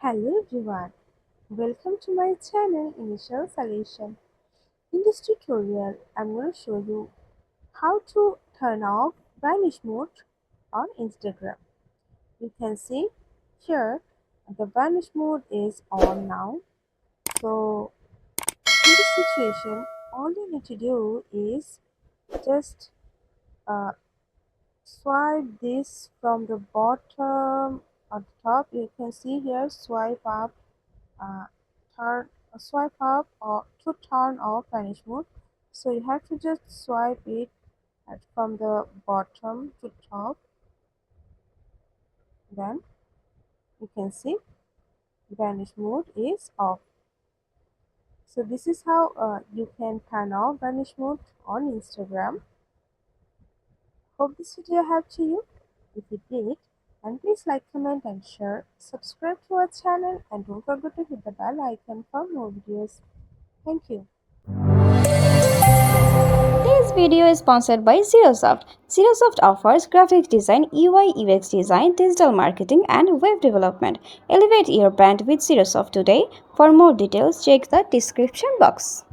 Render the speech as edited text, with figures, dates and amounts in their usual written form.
Hello everyone, welcome to my channel Initial Solution. In this tutorial, I'm going to show you how to turn off vanish mode on Instagram. You can see here the vanish mode is on now. So in this situation, all you need to do is just uh, swipe this from the bottom or the top. You can see here swipe up uh, turn swipe up or to turn off vanish mode. So you have to just swipe it from the bottom to top. Then you can see vanish mode is off. So this is how you can turn off vanish mode on Instagram. Hope this video helped you. If it did, and please like, comment and share. Subscribe to our channel and don't forget to hit the bell icon for more videos. Thank you. This video is sponsored by Zerosoft. Zerosoft offers graphic design, UI UX design, digital marketing, and web development. Elevate your brand with Zerosoft today. For more details, check the description box.